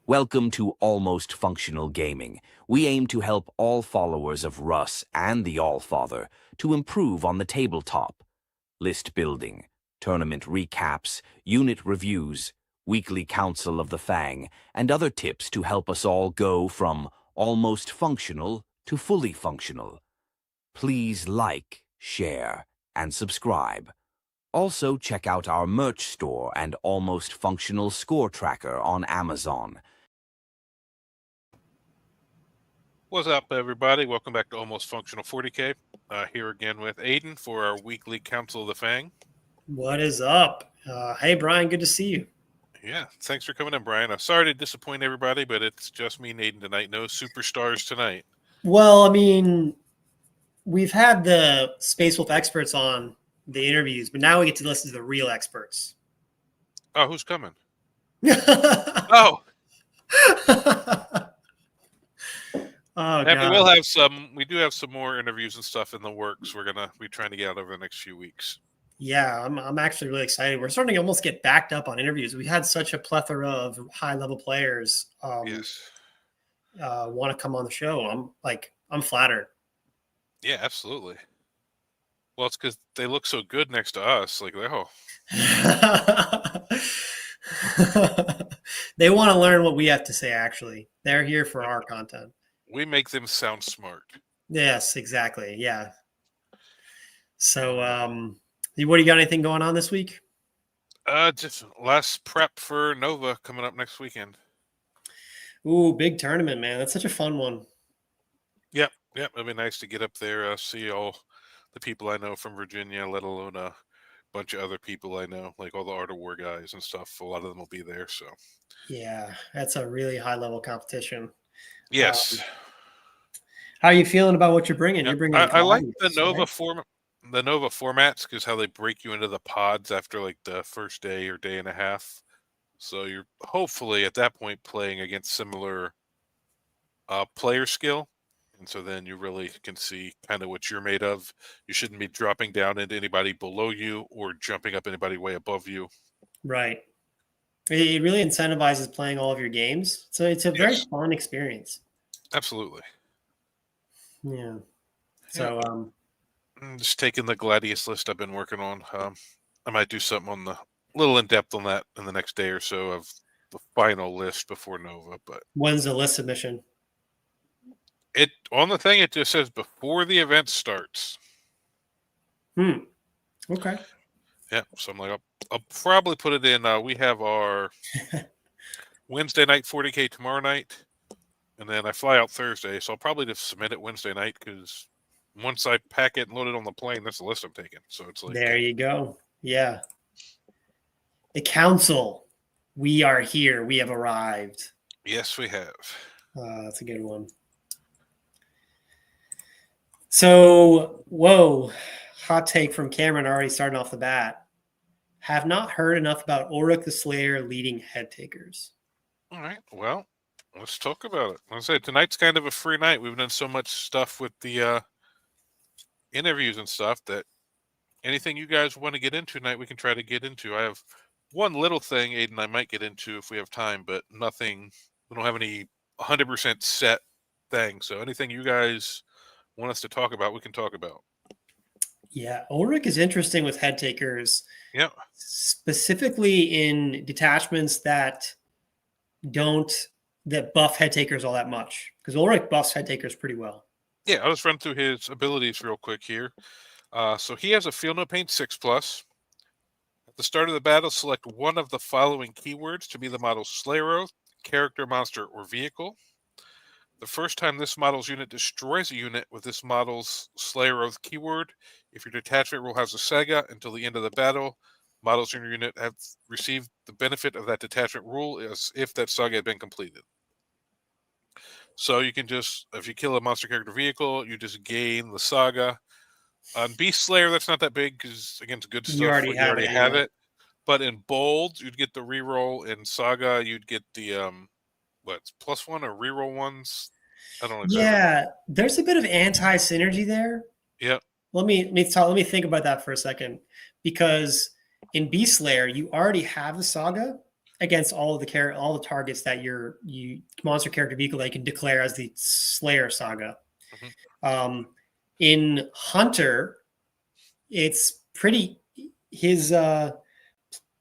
Welcome to Almost Functional Gaming. We aim to help all followers of Russ and the Allfather to improve on the tabletop. List building, tournament recaps, unit reviews, weekly council of the Fang, and other tips to help us all go from almost functional to fully functional. Please like, share, and subscribe. Also, check out our merch store and Almost Functional score tracker on Amazon. What's up, everybody? Welcome back to Almost Functional 40K. Here again with Aiden for our weekly Council of the Fang. What is up? Hey, Brian, good to see you. Yeah, thanks for coming in, Brian. I'm sorry to disappoint everybody, but it's just me and Aiden tonight. No superstars tonight. Well, I mean, we've had the Space Wolf experts on the interviews, but now we get to listen to the real experts. Oh, who's coming? Oh, and God. we will have some. We do have some more interviews and stuff in the works. We're gonna be trying to get out over the next few weeks. Yeah, I'm actually really excited. We're starting to almost get backed up on interviews. We had such a plethora of high level players. Yes. Want to come on the show. I'm flattered. Yeah, absolutely. Well, it's because they look so good next to us. Like, oh. They want to learn what we have to say, actually. They're here for our content. We make them sound smart. Yes, exactly. Yeah. So, what do you got? Anything going on this week? Just last prep for Nova coming up next weekend. Ooh, big tournament, man. That's such a fun one. Yep. It'd be nice to get up there, see all the people I know from Virginia, let alone a bunch of other people I know, like all the Art of War guys and stuff. A lot of them will be there. So, yeah, that's a really high level competition. Yes. How are you feeling about what you're bringing? Yep. You're bringing. I like the Nova right? format. The Nova formats, because how they break you into the pods after like the first day or day and a half. So you're hopefully at that point playing against similar player skill. And so then you really can see kind of what you're made of. You shouldn't be dropping down into anybody below you or jumping up anybody way above you. Right. It really incentivizes playing all of your games. So it's a very fun experience. Absolutely. Yeah. So, I'm just taking the Gladius list I've been working on. I might do something on the little in depth on that in the next day or so of the final list before Nova. But when's the list submission? It on the thing it just says before the event starts. Okay. Yeah, so I'm like, I'll probably put it in. We have our Wednesday night 40K tomorrow night, and then I fly out Thursday, so I'll probably just submit it Wednesday night because once I pack it and load it on the plane, that's the list I'm taking. So it's like there you go. Yeah. The council. We are here. We have arrived. Yes, we have. That's a good one. So, whoa, hot take from Cameron already starting off the bat. Have not heard enough about Ulrik the Slayer leading head takers. All right, well, let's talk about it. Like I said, tonight's kind of a free night. We've done so much stuff with the interviews and stuff that anything you guys want to get into tonight, we can try to get into. I have one little thing, Aiden, I might get into if we have time, but nothing. We don't have any 100% set thing. So anything you guys want us to talk about, we can talk about. Yeah, Ulrik is interesting with head takers. Yeah. Specifically in detachments that buff head takers all that much. Because Ulrik buffs head takers pretty well. Yeah, I'll just run through his abilities real quick here. So he has a Feel No Pain 6+. At the start of the battle, select one of the following keywords to be the model's Slayer Oath, character, monster, or vehicle. The first time this model's unit destroys a unit with this model's Slayer Oath keyword, if your detachment rule has a saga until the end of the battle, models in your unit have received the benefit of that detachment rule as if that saga had been completed. So you can just, if you kill a monster character vehicle, you just gain the saga. On Beast Slayer, that's not that big because, again, it's good stuff. You already have it. But in Bold, you'd get the reroll. In Saga, you'd get the, +1 or reroll ones? I don't know exactly. Yeah, there's a bit of anti-synergy there. Yep. Let me think about that for a second. Because in Beast Slayer, you already have the saga. against all of all the targets that you monster character vehicle that you can declare as the Slayer saga. Mhm. In Hunter, it's pretty his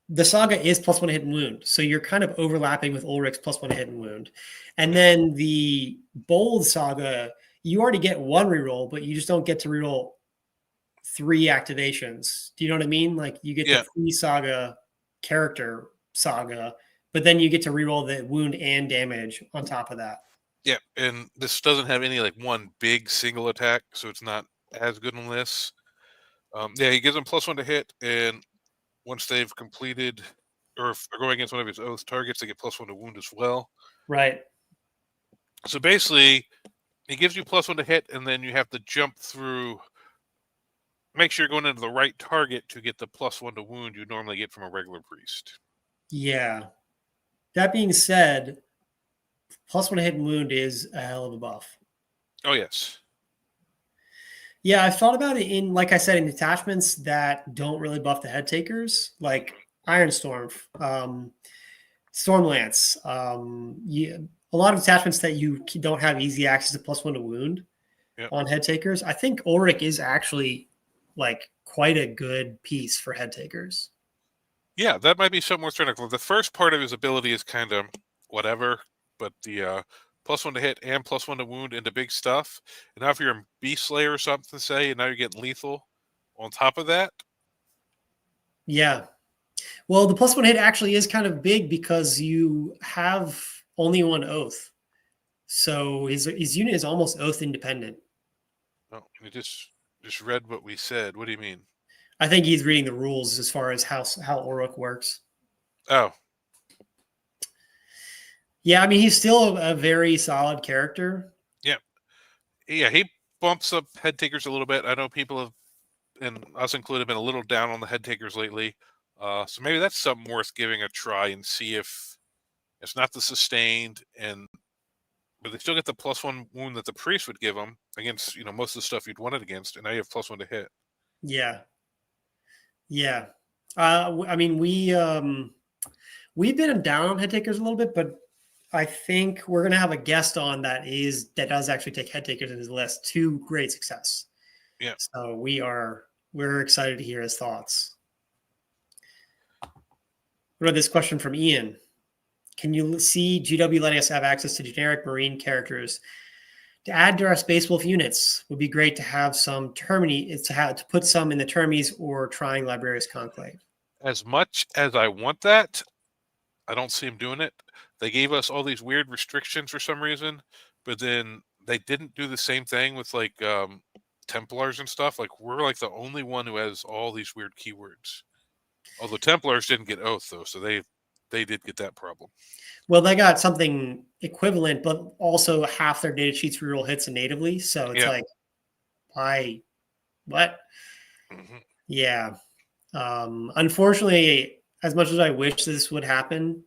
the saga is +1 hit and wound, so you're kind of overlapping with Ulrik's +1 hit and wound, and then the Bold saga, you already get one reroll, but you just don't get to reroll 3 activations. Do you know what I mean? Like you get Yeah. the pre-saga character saga, but then you get to reroll the wound and damage on top of that. Yeah, and this doesn't have any like one big single attack, so it's not as good on this. Yeah, he gives them +1 to hit, and once they've completed or if they're going against one of his oath targets, they get +1 to wound as well. Right. So basically, he gives you +1 to hit, and then you have to jump through. Make sure you're going into the right target to get the +1 to wound you normally get from a regular priest. Yeah. That being said, +1 hit and wound is a hell of a buff. Oh yes. Yeah, I've thought about it in, like I said, in detachments that don't really buff the head takers, like Ironstorm, Stormlance. A lot of detachments that you don't have easy access to +1 to wound Yep. on head takers. I think Ulrik is actually like quite a good piece for head takers. Yeah, that might be something worth trying to. The first part of his ability is kind of whatever, but the +1 to hit and +1 to wound into big stuff. And now if you're in Beast Slayer or something, say, and now you're getting lethal on top of that. Yeah. Well, the +1 hit actually is kind of big because you have only one oath. So his unit is almost oath independent. Oh, you just read what we said. What do you mean? I think he's reading the rules as far as how Ulrik works. Oh, Yeah, I mean he's still a very solid character. yeah, he bumps up head takers a little bit. I know people have, and us included, been a little down on the head takers lately. So maybe that's something worth giving a try and see if it's not the sustained, but they still get the +1 wound that the priest would give them against most of the stuff you'd want it against, and now you have +1 to hit. Yeah, yeah. I mean we've been down on head takers a little bit, but I think we're gonna have a guest on that does actually take head takers in his list to great success. Yeah. So we're excited to hear his thoughts. What about this question from Ian? Can you see GW letting us have access to generic marine characters to add to our Space Wolf units? Would be great to have some to put some in the Termies or trying Librarius Conclave. As much as I want that, I don't see him doing it. They gave us all these weird restrictions for some reason, but then they didn't do the same thing with like Templars and stuff. Like we're like the only one who has all these weird keywords. Although Templars didn't get oath though, so they did get that problem. Well, they got something equivalent, but also half their data sheets reroll hits natively. So it's like, what? Mm-hmm. Yeah. Unfortunately, as much as I wish this would happen,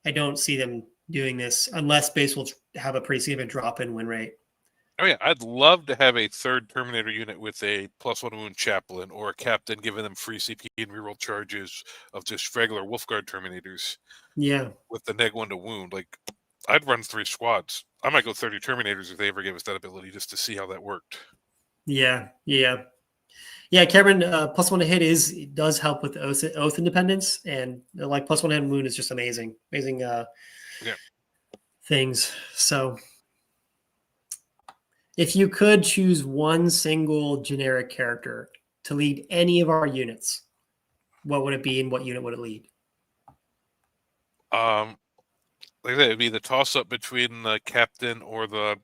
I don't see them doing this unless Space will have a pretty significant drop in win rate. Oh yeah, I'd love to have a third Terminator unit with a +1 wound chaplain or a captain giving them free CP and reroll charges of just regular Wolfguard Terminators. Yeah. With the -1 to wound, like I'd run 3 squads. I might go 30 Terminators if they ever give us that ability just to see how that worked. Yeah. Cameron, +1 to hit does help with oath independence, and like +1 hit and wound is just amazing things. So if you could choose one single generic character to lead any of our units, what would it be and what unit would it lead? Like I said, it'd be the toss-up between the captain or the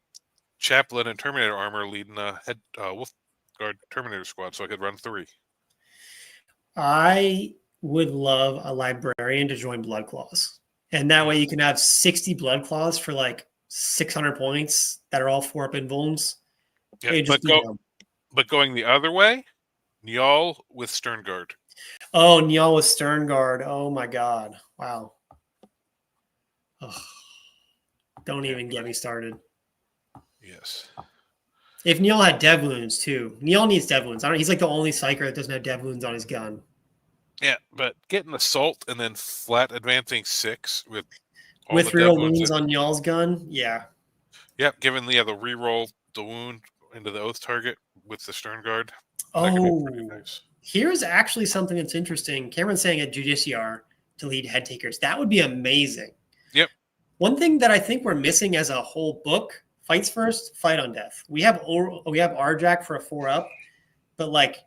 chaplain and Terminator armor leading a head Wolfguard Terminator squad, so I could run 3. I would love a librarian to join Blood Claws, and that way you can have 60 Blood Claws for like 600 points that are all 4-up invulns. Yeah, but going the other way, Njal with Sternguard. Oh, Njal with Sternguard. Oh my god! Wow. Oh, don't even get me started. Yes. If Njal had dev wounds too, Njal needs dev wounds. He's like the only psyker that doesn't have dev wounds on his gun. Yeah, but getting assault and then flat advancing 6 with all With the dev reroll wounds. wounds on y'all's gun, yeah. Yep, given the reroll the wound into the oath target with the stern guard. That could be pretty Oh, nice. here's actually something that's interesting. Cameron's saying a Judiciar to lead head takers. That would be amazing. Yep. One thing that I think we're missing as a whole book: fights first, fight on death. We have Arjack for a 4-up, but like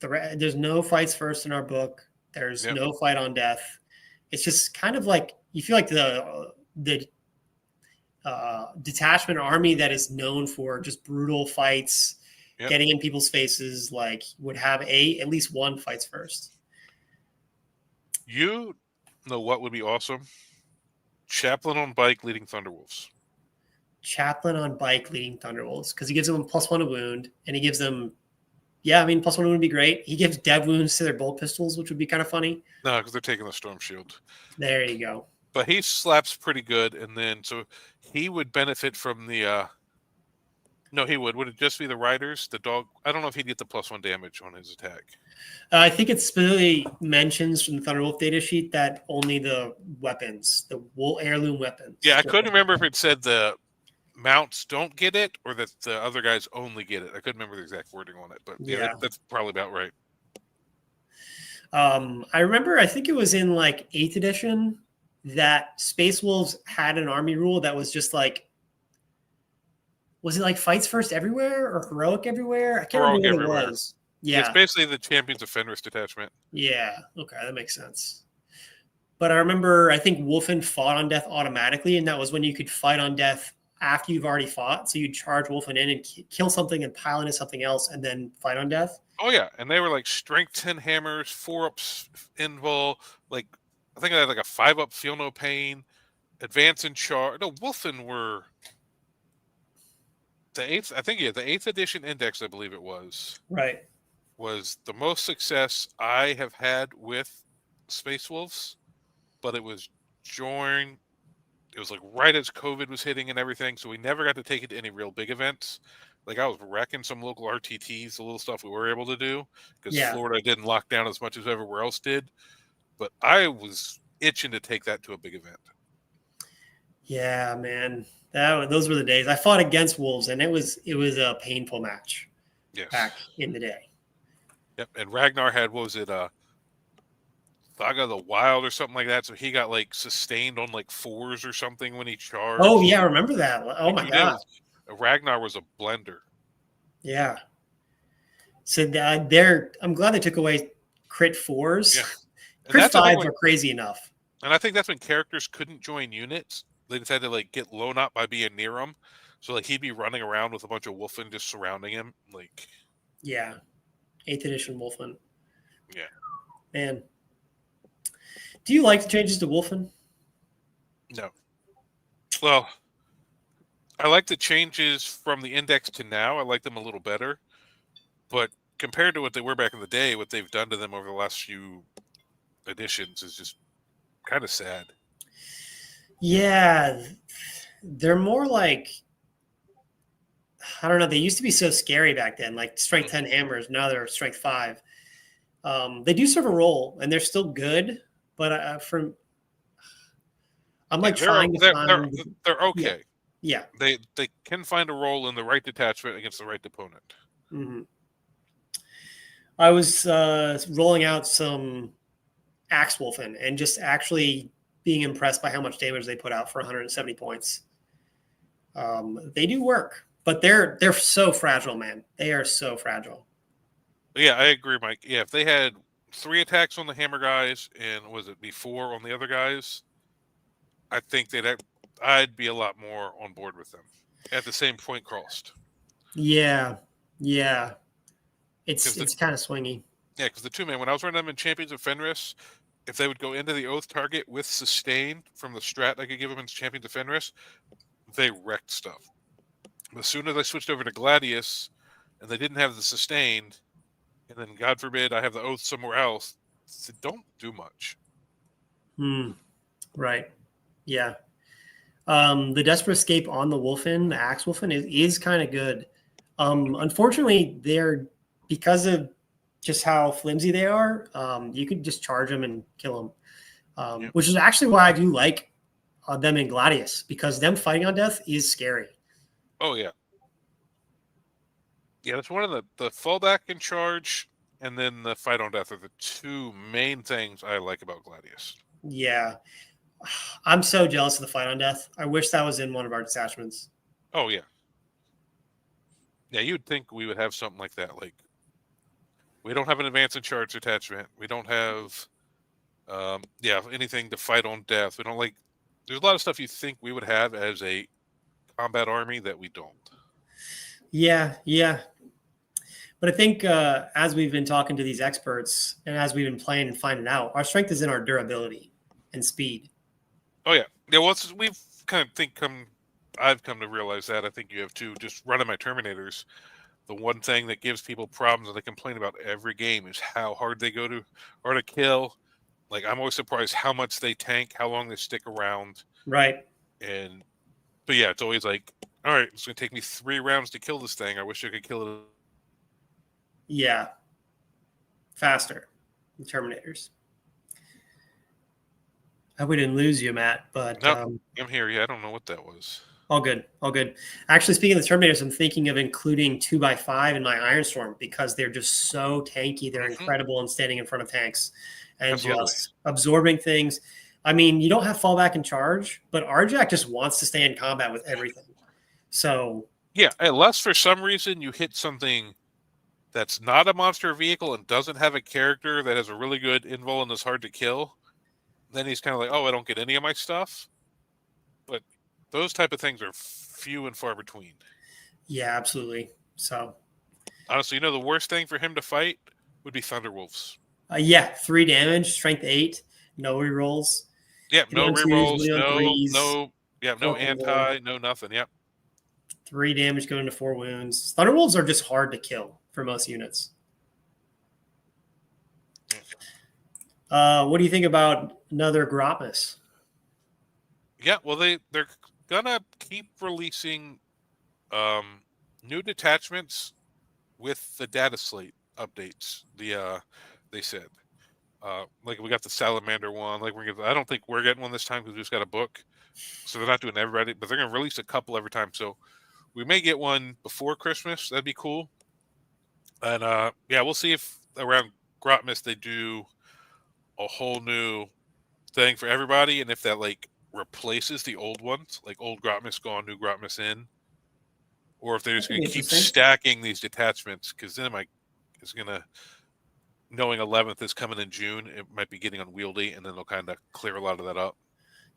there's no fights first in our book. There's no fight on death. It's just kind of like you feel like the detachment army that is known for just brutal fights, getting in people's faces, like would have at least one fights first. You know what would be awesome? Chaplain on bike leading Thunderwolves. Chaplain on bike leading Thunderwolves, because he gives them +1 a wound, and he gives them, +1 wound would be great. He gives dev wounds to their bolt pistols, which would be kind of funny. No, because they're taking the storm shield. There you go. But he slaps pretty good, and then so he would benefit from the. No, he would. Would it just be the riders? The dog? I don't know if he'd get the +1 damage on his attack. I think it specifically mentions from the Thunderwolf data sheet that only the weapons, the heirloom weapons. Yeah, I couldn't remember if it said the mounts don't get it or that the other guys only get it. I couldn't remember the exact wording on it, but yeah, that's probably about right. I remember, I think it was in like 8th edition that Space Wolves had an army rule that was just like, was it like fights first everywhere or heroic everywhere? I can't remember what it was. Yeah. It's basically the Champions of Fenris detachment. Yeah. Okay. That makes sense. But I remember, I think Wulfen fought on death automatically, and that was when you could fight on death after you've already fought. So you'd charge Wulfen in and kill something and pile into something else and then fight on death. Oh, yeah. And they were like strength 10 hammers, 4-ups invul. Like, I think I had like a 5-up feel no pain, advance and charge. No, Wulfen were the 8th. I think, the 8th edition index, I believe it was. Right. Was the most success I have had with Space Wolves, but it was during. It was like right as COVID was hitting and everything, so we never got to take it to any real big events. Like I was wrecking some local RTTs, the little stuff we were able to do, because Florida didn't lock down as much as everywhere else did. But I was itching to take that to a big event. Yeah, man, those were the days. I fought against Wolves, and it was a painful match. Yes. Back in the day. Yep, and Ragnar had, what was it, Saga the Wild or something like that, so he got like sustained on like 4s or something when he charged. Oh yeah, I remember that. Oh my god, Ragnar was a blender. Yeah. So I'm glad they took away crit 4s. Yeah. Crit 5s are crazy enough. And I think that's when characters couldn't join units. They just had to like get low up by being near them. So like he'd be running around with a bunch of Wulfen just surrounding him. Like, yeah, 8th edition Wulfen. Yeah, man. Do you like the changes to Wulfen? No. Well, I like the changes from the index to now. I like them a little better. But compared to what they were back in the day, what they've done to them over the last few editions is just kind of sad. Yeah. They're more like, I don't know. They used to be so scary back then, like strength 10 hammers. Now they're strength 5. They do serve a role, and they're still good. But I'm like trying to find. They're okay. Yeah. They can find a role in the right detachment against the right opponent. Mm-hmm. I was rolling out some Axe Wulfen and just actually being impressed by how much damage they put out for 170 points. They do work, but they're so fragile, man. They are so fragile. Yeah, I agree, Mike. Yeah, if they had 3 attacks on the hammer guys and was it before on the other guys, I think I'd be a lot more on board with them at the same point cost. Yeah. It's kind of swingy. Yeah, because the 2-man, when I was running them in Champions of Fenris, if they would go into the Oath target with sustain from the strat I could give them in Champions of Fenris, they wrecked stuff. But as soon as I switched over to Gladius and they didn't have the sustained, and then God forbid I have the Oath somewhere else, it don't do much. Right. Yeah. The Desperate Escape on the Wulfen, the Axe Wulfen, is kind of good. Unfortunately, because of just how flimsy they are, you could just charge them and kill them, Yep. which is actually why I do like them in Gladius, because them fighting on death is scary. Oh, yeah. Yeah, that's one of the fallback and charge, and then the fight on death are the two main things I like about Gladius. Yeah. I'm so jealous of the fight on death. I wish that was in one of our detachments. Oh, yeah. Yeah, you'd think we would have something like that. Like, we don't have an advance and charge detachment. We don't have, anything to fight on death. We don't like. There's a lot of stuff you think we would have as a combat army that we don't. Yeah. But I think as we've been talking to these experts and as we've been playing and finding out, our strength is in our durability and speed. Oh, yeah. Yeah, well, we've kind of I've come to realize that. I think you have too. Just running my Terminators, the one thing that gives people problems and they complain about every game is how hard they go to kill. Like, I'm always surprised how much they tank, how long they stick around. Right. But yeah, it's always like, all right, it's going to take me 3 rounds to kill this thing. I wish I could kill it. Yeah. Faster. The Terminators. I hope we didn't lose you, Matt, but No, I'm here. Yeah, I don't know what that was. All good. Actually, speaking of the Terminators, I'm thinking of including 2x5 in my Ironstorm because they're just so tanky. They're incredible in standing in front of tanks and just absorbing things. I mean, you don't have fallback and charge, but RJack just wants to stay in combat with everything. So yeah, unless for some reason you hit something that's not a monster vehicle and doesn't have a character that has a really good invul and is hard to kill, then he's kind of like, oh, I don't get any of my stuff. But those type of things are few and far between. Yeah, absolutely. So honestly, the worst thing for him to fight would be Thunderwolves. 3 damage, strength 8, no rerolls. Yeah, no rerolls, no anti, no nothing. Yep. 3 damage going into 4 wounds. Thunderwolves are just hard to kill for most units. What do you think about another Grotmus? Yeah, well, they're gonna keep releasing new detachments with the data slate updates. They said. Like we got the salamander one. I don't think we're getting one this time because we just got a book, so they're not doing everybody. But they're gonna release a couple every time. So we may get one before Christmas. That'd be cool. And we'll see if around Grotmus they do a whole new thing for everybody, and if that replaces the old ones, like old Grotmus gone, new Grotmus in, or if they're just gonna keep stacking these detachments. Because then it's gonna. Knowing 11th is coming in June, it might be getting unwieldy, and then they'll kind of clear a lot of that up.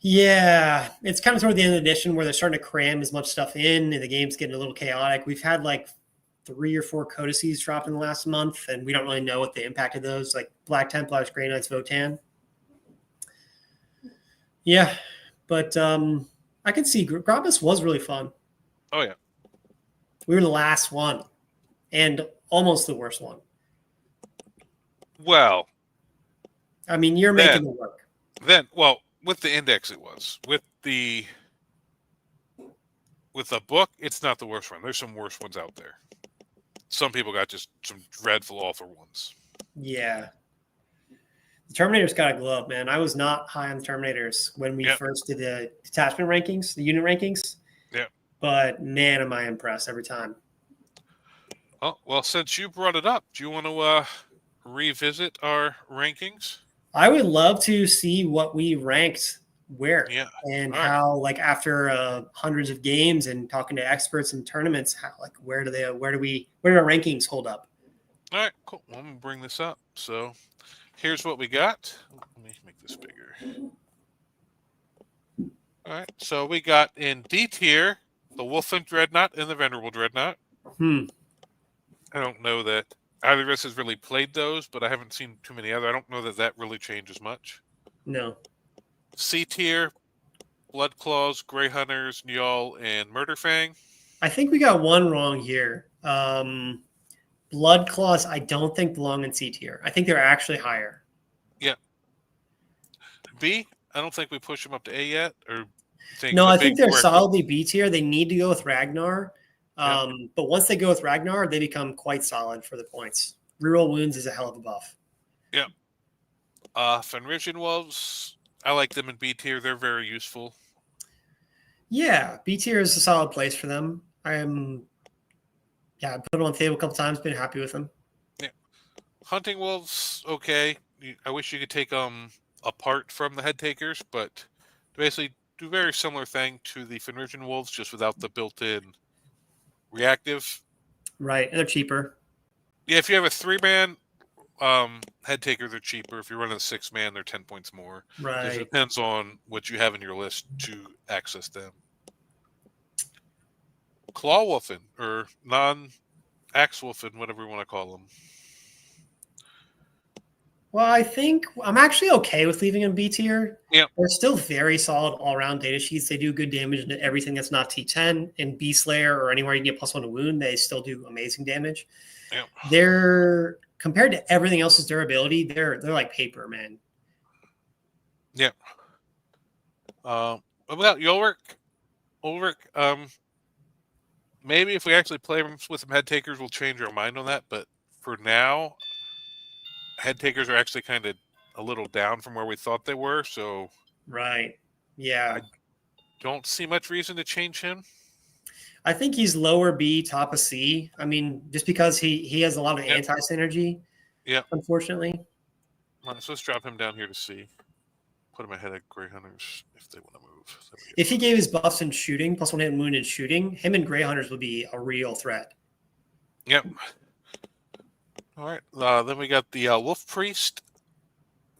Yeah, it's kind of toward the end of the edition where they're starting to cram as much stuff in, and the game's getting a little chaotic. We've had 3 or 4 codices dropped in the last month, and we don't really know what the impact of those, like Black Templars, Grey Knights, Votan. Yeah, but I could see Grotmus was really fun. Oh, yeah. We were the last one, and almost the worst one. Well, I mean, you're making it work. With the index, it was. With the book, it's not the worst one. There's some worse ones out there. Some people got just some dreadful author ones. Yeah. The Terminators got a glow up, man. I was not high on the Terminators when we first did the detachment rankings, the unit rankings. Yeah. But, man, am I impressed every time. Oh, well, since you brought it up, do you want to revisit our rankings? I would love to see what we ranked where and how after hundreds of games and talking to experts in tournaments, how where do our rankings hold up? All right, cool. Well, I'm gonna bring this up. So here's what we got. Let me make this bigger. All right, so we got in D tier the Wulfen Dreadnought and the Venerable Dreadnought. I don't know that either of us has really played those, but I haven't seen too many other. I don't know that really changes much. No. C tier, Blood Claws, Grey Hunters, Njal, and Murder Fang. I think we got one wrong here. Blood Claws, I don't think belong in C tier. I think they're actually higher. Yeah. B, I don't think we push them up to A yet. I think they're solidly B tier. They need to go with Ragnar. But once they go with Ragnar, they become quite solid for the points. Reroll wounds is a hell of a buff. Yep. Fenrisian Wolves, I like them in B tier. They're very useful. Yeah, B tier is a solid place for them. I put them on the table a couple times, been happy with them. Yeah. Hunting Wolves, okay. I wish you could take them apart from the head takers, but basically do a very similar thing to the Fenrisian Wolves, just without the built-in reactive. Right, and they're cheaper. Yeah, if you have a 3-man head taker, they're cheaper. If you're running a 6-man, they're 10 points more. Right. It depends on what you have in your list to access them. Claw Wulfen, or non-Axe Wulfen, whatever you want to call them. Well, I think I'm actually okay with leaving them B tier. Yep. They're still very solid all-around data sheets. They do good damage into everything that's not T10. In B Slayer or anywhere you can get +1 to wound, they still do amazing damage. Yep. They're compared to everything else's durability, they're like paper, man. Yep. What about Ulrik? Maybe if we actually play with some head takers, we'll change our mind on that. But for now, head takers are actually kind of a little down from where we thought they were. So, right, yeah, I don't see much reason to change him. I think he's lower B, top of C. I mean, just because he has a lot of anti-synergy. Yeah. Unfortunately. Right, so let's drop him down here to C. Put him ahead of Grey Hunters if they want to move. If he gave his buffs in shooting, +1 hit and wound in shooting, him and Grey Hunters would be a real threat. Yep. All right. Then we got the Wolf Priest.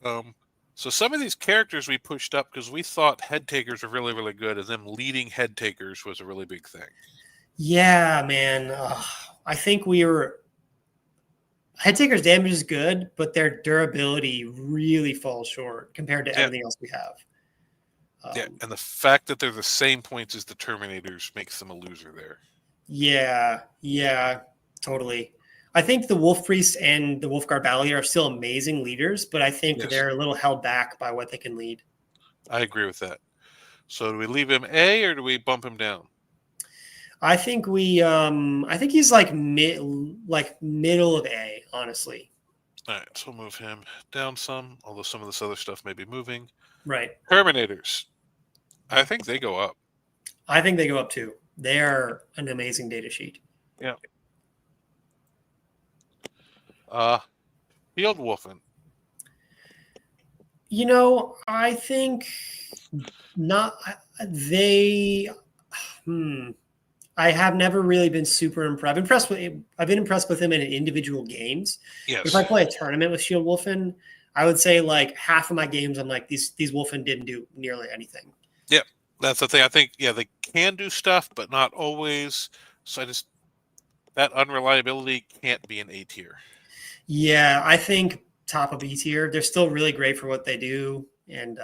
So some of these characters we pushed up because we thought head takers were really, really good, and them leading head takers was a really big thing. Yeah, man. I think head takers' damage is good, but their durability really falls short compared to everything else we have. And the fact that they're the same points as the Terminators makes them a loser there. Yeah, totally. I think the Wolf Priest and the Wolfguard Battalion are still amazing leaders, but I think they're a little held back by what they can lead. I agree with that. So do we leave him A or do we bump him down? I think I think he's like middle of A, honestly. All right, so we'll move him down some, although some of this other stuff may be moving. Right. Terminators. I think they go up. I think they go up too. They're an amazing data sheet. Yeah. Field Wulfen. I think not. I have never really been super impressed. I've been impressed with him in individual games. Yes. If I play a tournament with Shield Wulfen, I would say like half of my games, I'm like these Wulfen didn't do nearly anything. Yep, that's the thing. I think they can do stuff, but not always. So that unreliability can't be an A tier. Yeah, I think top of B tier. They're still really great for what they do, and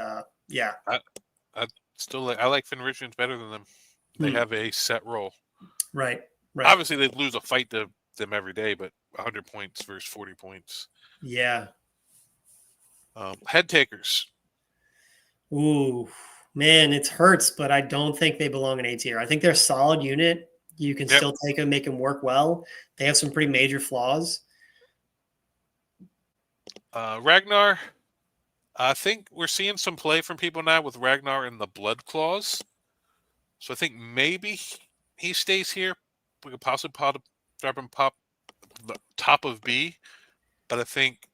yeah. I like Fenrisians better than them. They have a set role. Right. Obviously, they'd lose a fight to them every day, but 100 points versus 40 points. Yeah. Head takers. Ooh, man, it hurts, but I don't think they belong in A tier. I think they're a solid unit. You can still take them, make them work well. They have some pretty major flaws. Ragnar. I think we're seeing some play from people now with Ragnar in the Blood Claws. So I think maybe he stays here. We could possibly drop him the top of B. But I think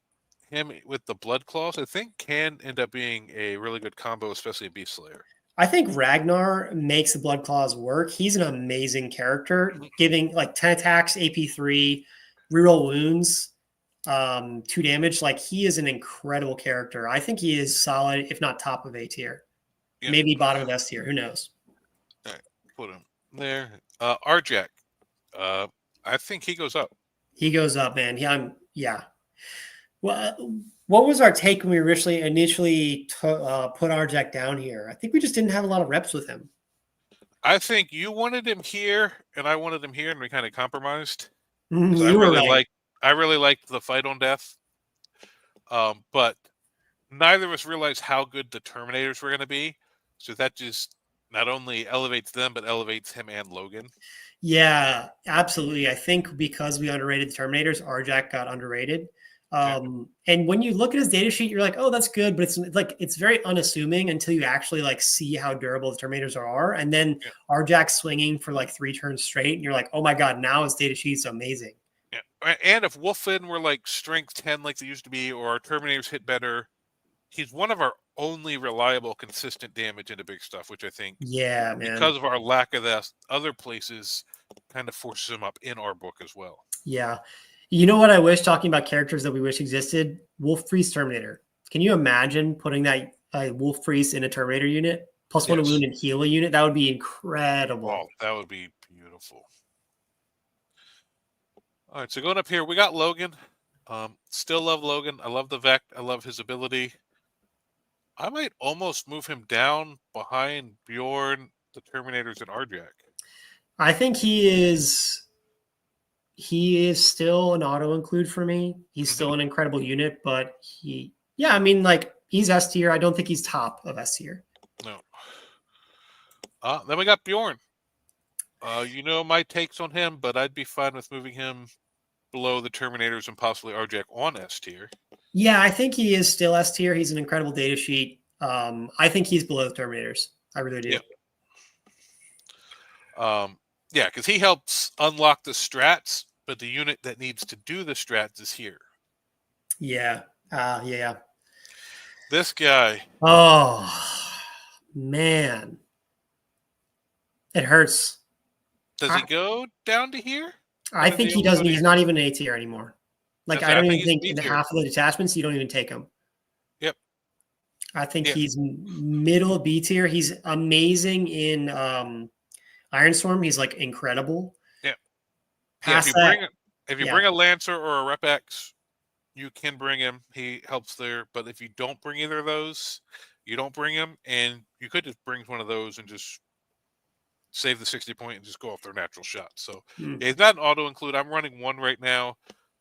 him with the Blood Claws, I think can end up being a really good combo, especially in B Slayer. I think Ragnar makes the Blood Claws work. He's an amazing character, giving like 10 attacks, AP3, reroll wounds, 2 damage. Like he is an incredible character. I think he is solid, if not top of A tier. Yeah. Maybe bottom of S tier. Who knows? All right, put him there. Arjack. I think he goes up. He goes up, man. Yeah. Well, what was our take when we initially put Arjack down here? I think we just didn't have a lot of reps with him. I think you wanted him here, and I wanted him here, and we kind of compromised. I really liked the fight on death, but neither of us realized how good the Terminators were going to be. So that just not only elevates them, but elevates him and Logan. Yeah, absolutely. I think because we underrated the Terminators, Arjak got underrated. And when you look at his data sheet, you're like, oh, that's good, but it's very unassuming until you actually like see how durable the Terminators are. And then Arjak swinging for like 3 turns straight, and you're like, oh my god, now his data sheet's amazing. Yeah. And if Wulfen were like strength 10 like they used to be, or our Terminators hit better, he's one of our only reliable, consistent damage into big stuff, which I think, man, because of our lack of that other places, kind of forces him up in our book as well. Yeah. You know what I wish, talking about characters that we wish existed? Wolf Priest Terminator. Can you imagine putting that Wolf Priest in a Terminator unit? Plus 1 wound and heal a unit? That would be incredible. Oh, that would be beautiful. All right, so going up here, we got Logan. Still love Logan. I love the Vect. I love his ability. I might almost move him down behind Bjorn, the Terminators, and Arjak. I think he is still an auto include for me. He's still an incredible unit, but he's S tier. I don't think he's top of S tier. No. Then we got Bjorn. My takes on him, but I'd be fine with moving him below the Terminators and possibly Arjak on S tier. Yeah, I think he is still S tier. He's an incredible data sheet. I think he's below the Terminators. I really do. Yeah, because he helps unlock the strats, but the unit that needs to do the strats is here. Yeah. This guy. Oh, man. It hurts. Does he go down to here? I think he doesn't. He's not even an A tier anymore. Like, I don't even think in half of the detachments, you don't even take him. Yep. I think he's middle B tier. He's amazing in Ironstorm. He's like incredible. Yeah. If you bring a Lancer or a Rep X, you can bring him. He helps there. But if you don't bring either of those, you don't bring him. And you could just bring one of those and just save the 60 point and just go off their natural shot. So it's not an auto include. I'm running 1 right now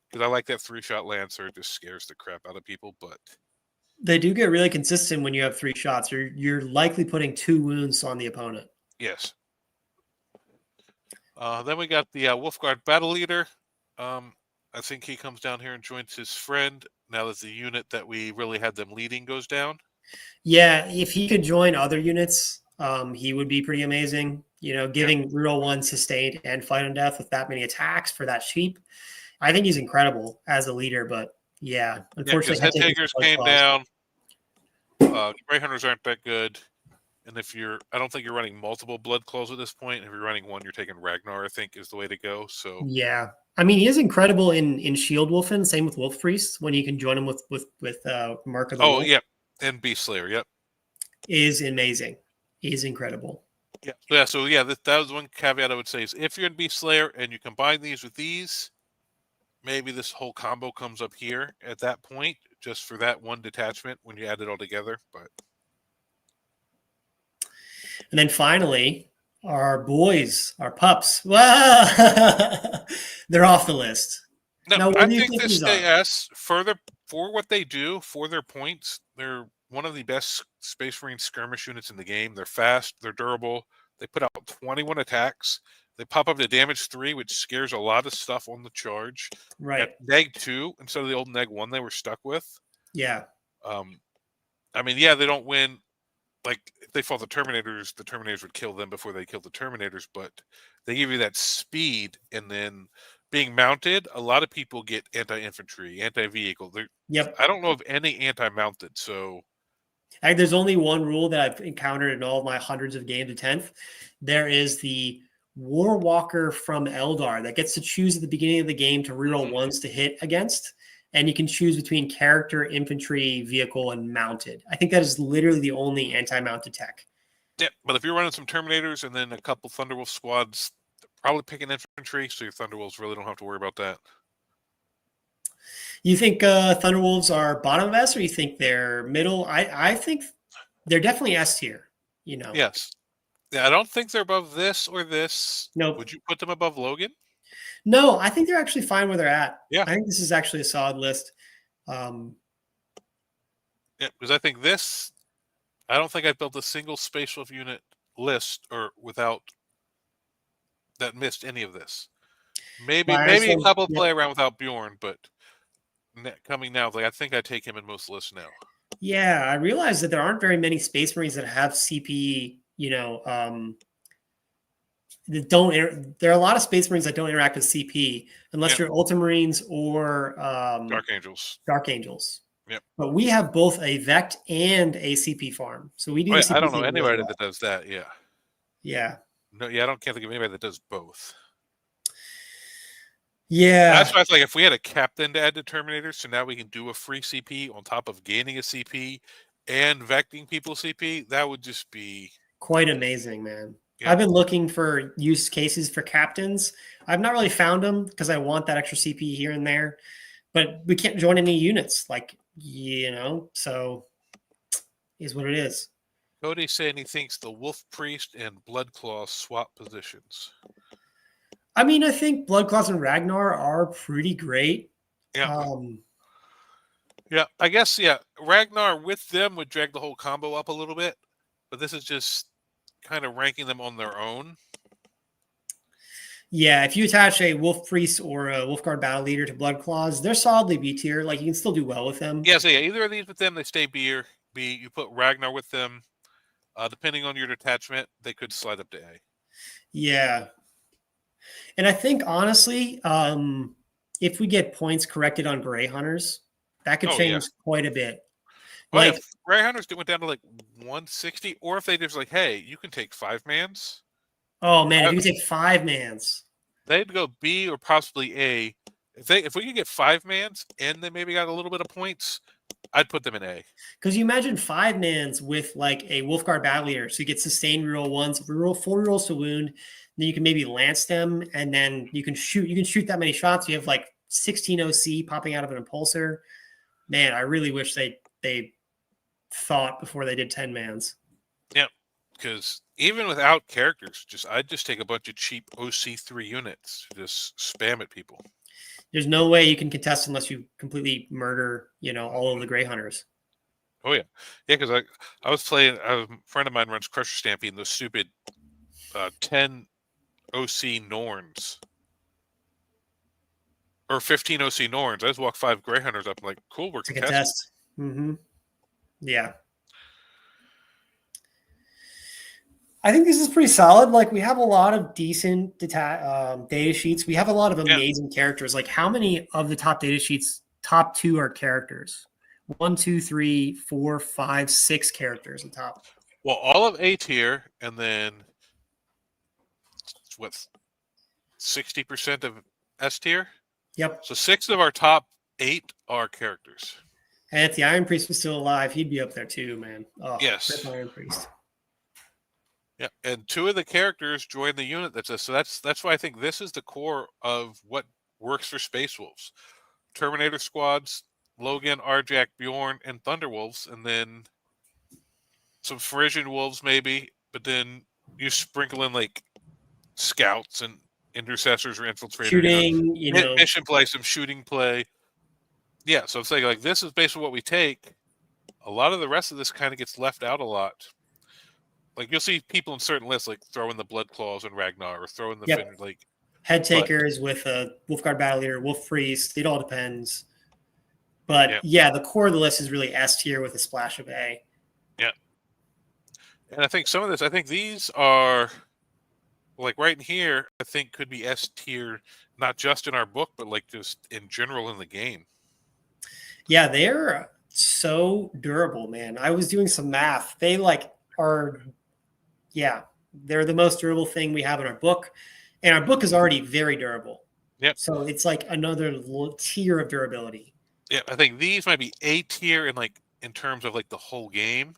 because I like that 3-shot Lancer. It just scares the crap out of people. But they do get really consistent when you have 3 shots. You're likely putting 2 wounds on the opponent. Yes. Then we got the Wolfguard Battle Leader. I think he comes down here and joins his friend now that the unit that we really had them leading goes down. Yeah, if he could join other units, he would be pretty amazing. Giving Reroll 1 sustained and fight on death with that many attacks for that cheap. I think he's incredible as a leader, but unfortunately, Head Takers came down. Grey Hunters aren't that good. And I don't think you're running multiple Blood Claws at this point. If you're running 1, you're taking Ragnar, I think, is the way to go. So yeah, I mean, he is incredible in Shield Wulfen. Same with Wolf Priest when you can join him with Mark of the Wolf. Oh, yeah, and Beast Slayer, yep, is amazing. He's incredible. Yeah. So that was one caveat I would say is if you're in Beast Slayer and you combine these with these, maybe this whole combo comes up here at that point, just for that one detachment when you add it all together. But and then finally, our boys, our pups, they're off the list. No, I think this AS further for what they do for their points. They're one of the best Space Marine skirmish units in the game. They're fast, they're durable. They put out 21 attacks. They pop up to damage 3, which scares a lot of stuff on the charge. Right. At neg 2 instead of the old neg 1 they were stuck with. Yeah. They don't win. Like, if they fought the Terminators would kill them before they killed the Terminators, but they give you that speed, and then being mounted, a lot of people get anti-infantry, anti-vehicle. Yep. I don't know of any anti-mounted, so... There's only one rule that I've encountered in all of my hundreds of games of 10th. There is the War Walker from Eldar that gets to choose at the beginning of the game to reroll 1s to hit against. And you can choose between character, infantry, vehicle, and mounted. I think that is literally the only anti-mounted tech. Yeah, but if you're running some Terminators and then a couple Thunderwolf squads, they're probably picking infantry, so your Thunderwolves really don't have to worry about that. You think Thunderwolves are bottom of S, or you think they're middle? I think they're definitely S tier. Yes. Yeah, I don't think they're above this or this. No. Would you put them above Logan? No, I think they're actually fine where they're at. Yeah. I think this is actually a solid list. Yeah, because I think I don't think I've built a single Space Wolf unit list or without that missed any of this. Maybe Right, a so, couple yeah. play around without Bjorn, but coming now, like I think I take him in most lists now. Yeah, I realize that there aren't very many Space Marines that have CP, that don't. There are a lot of Space Marines that don't interact with CP unless Yeah. you're Ultramarines or Dark Angels. Dark Angels. Yep. But we have both a Vect and a CP farm, so we do Oh, the yeah, I CP don't know thing really anybody well. that does that. Yeah. Yeah, No, yeah, can't think of anybody that does both. yeah, That's why I was like, if we had a captain to add to Terminator, so now we can do a free CP on top of gaining a CP and vecting people CP, that would just be quite amazing, man. Yeah. I've been looking for use cases for captains. I've not really found them because I want that extra CP here and there, but we can't join any units, so is what it is. Cody's saying he thinks the Wolf Priest and Bloodclaw swap positions. I mean, I think Bloodclaws and Ragnar are pretty great. Yeah. Yeah, I guess, Ragnar with them would drag the whole combo up a little bit, but this is just kind of ranking them on their own. Yeah, if you attach a Wolf Priest or a Wolfguard Battle Leader to Bloodclaws, they're solidly B tier. Like, you can still do well with them. Yeah, so either of these with them, they stay B or B. You put Ragnar with them. Depending on your detachment, they could slide up to A. Yeah. And I think, honestly, if we get points corrected on Grey Hunters, that could change quite a bit. Well, if Grey Hunters went down to like 160, or if they just like, hey, you can take 5-mans. Oh, man, if you take 5-mans. They'd go B or possibly A. If we could get 5-mans and they maybe got a little bit of points, I'd put them in A. Because you imagine 5-mans with like a Wolfguard Battle Leader, so you get sustained reroll ones, reroll 4 rerolls to wound. Then you can maybe lance them, and then you can shoot. You can shoot that many shots. You have like 16 OC popping out of an impulsor. Man, I really wish they thought before they did 10-mans. Yeah, because even without characters, I'd just take a bunch of cheap OC3 units, just spam at people. There's no way you can contest unless you completely murder, all of the Grey Hunters. Oh yeah, because I was playing. A friend of mine runs Crusher Stampede, those stupid 10 OC Norns or 15 OC Norns. I just walk 5 Grey Hunters up. I'm like, cool, we're contesting. Mm-hmm. Yeah. I think this is pretty solid. Like, we have a lot of decent data sheets. We have a lot of amazing characters. Like, how many of the top data sheets, top 2 are characters? 1, 2, 3, 4, 5, 6 characters on top. Well, all of A tier, and then what? 60% of S tier. Yep. So 6 of our top 8 are characters. And if the Iron Priest was still alive, he'd be up there too, man. Oh, yes. Rip Iron Priest. Yeah, and 2 of the characters join the unit so that's why I think this is the core of what works for Space Wolves. Terminator squads, Logan, Arjak, Bjorn, and Thunderwolves, and then some Frisian Wolves maybe, but then you sprinkle in like scouts and intercessors or infiltrators. Shooting, mission play, some shooting play. Yeah, so it's like this is basically what we take. A lot of the rest of this kind of gets left out a lot. Like, you'll see people in certain lists like throw in the Bloodclaws and Ragnar, or throw in the head takers with a Wolfguard Battle Leader, Wolf Priest. It all depends. But the core of the list is really S tier with a splash of A. Yeah. And I think some of this, these are like right in here, I think could be S tier, not just in our book, but like just in general in the game. Yeah, they're so durable, man. I was doing some math. They they're the most durable thing we have in our book. And our book is already very durable. Yep. So it's like another tier of durability. Yeah, I think these might be A tier in terms of like the whole game,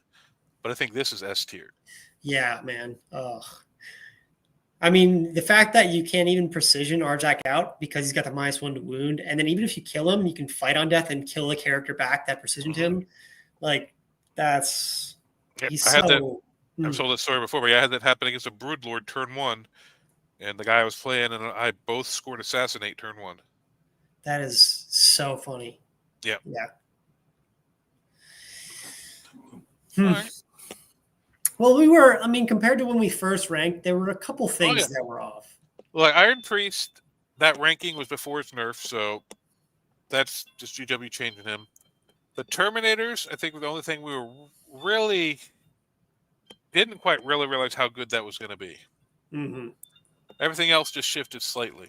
but I think this is S tier. Yeah, man. Ugh. I mean, the fact that you can't even precision Arjak out because he's got the -1 to wound, and then even if you kill him, you can fight on death and kill the character back that precisioned him. Like, that's he's I've told this story before, but I had that happen against a Broodlord turn 1, and the guy I was playing and I both scored assassinate turn 1. That is so funny. Yeah. Yeah. All right. Well, we were. I mean, compared to when we first ranked, there were a couple things that were off. Like Iron Priest, that ranking was before his nerf, so that's just GW changing him. The Terminators, I think, were the only thing we were really didn't quite really realize how good that was going to be. Mm-hmm. Everything else just shifted slightly.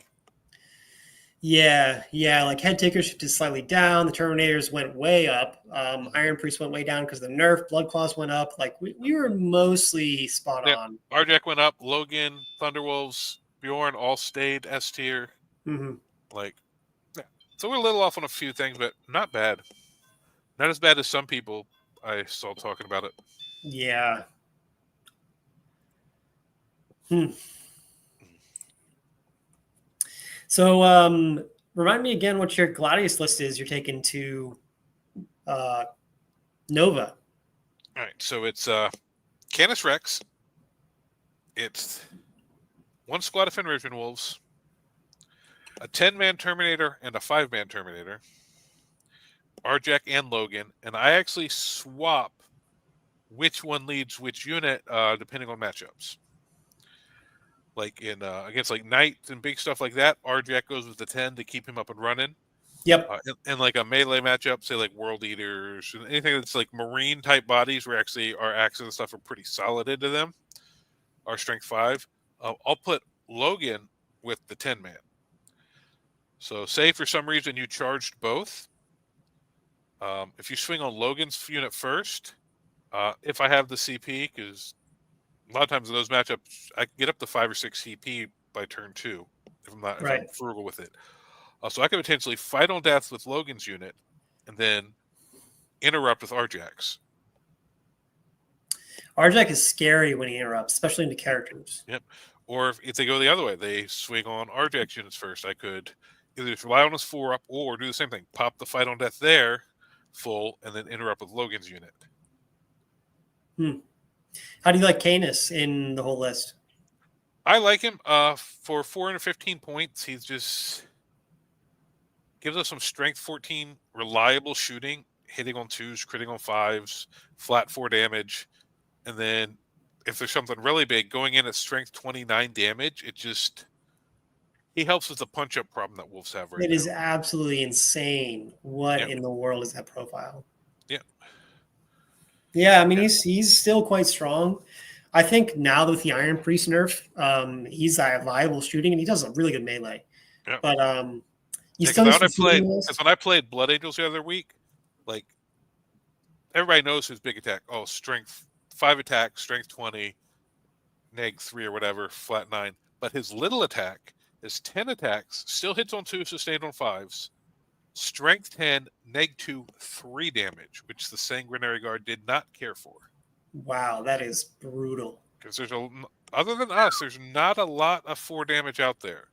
Yeah. Like Head Taker shifted slightly down. The Terminators went way up. Iron Priest went way down because the nerf. Blood Claws went up. Like we were mostly spot on. Arjack went up. Logan, Thunderwolves, Bjorn all stayed S tier. Mm-hmm. Like, yeah. So we're a little off on a few things, but not bad. Not as bad as some people I saw talking about it. Yeah. So, remind me again what your Gladius list is. You're taking to Nova. All right, so it's Canis Rex. It's one squad of Fenrisian Wolves, a 10-man Terminator, and a 5-man Terminator. Arjack and Logan, and I actually swap which one leads which unit depending on matchups. Like in against like Knights and big stuff like that, Arjack goes with the 10 to keep him up and running. Yep. And like a melee matchup, say like World Eaters, and anything that's like Marine type bodies where actually our axes and stuff are pretty solid into them, our strength 5. I'll put Logan with the 10-man. So say for some reason you charged both. If you swing on Logan's unit first, if I have the CP, because a lot of times in those matchups, I can get up to 5 or 6 CP by turn 2 if I'm frugal with it. So I could potentially fight on death with Logan's unit and then interrupt with Arjack's. Arjack is scary when he interrupts, especially into characters. Yep. Or if they go the other way, they swing on Arjack's units first. I could either rely on his 4-up or do the same thing. Pop the fight on death there, full, and then interrupt with Logan's unit. How do you like Canis in the whole list? I like him. For 415 points, he's just gives us some strength 14, reliable shooting, hitting on 2s, critting on 5s, flat 4 damage. And then if there's something really big, going in at strength 29 damage, he helps with the punch-up problem that Wolves have right now. It is absolutely insane. What in the world is that profile? Yeah. Yeah, I mean, he's still quite strong. I think now that with the Iron Priest nerf, he's a viable shooting, and he does a really good melee. Yeah. But when I played Blood Angels the other week, like everybody knows his big attack. Oh, strength 5 attack, strength 20, neg 3 or whatever, flat 9. But his little attack is 10 attacks, still hits on 2, sustained on 5s, strength 10, neg 2, 3 damage, which the Sanguinary Guard did not care for. Wow, that is brutal. Because other than us, there's not a lot of 4 damage out there.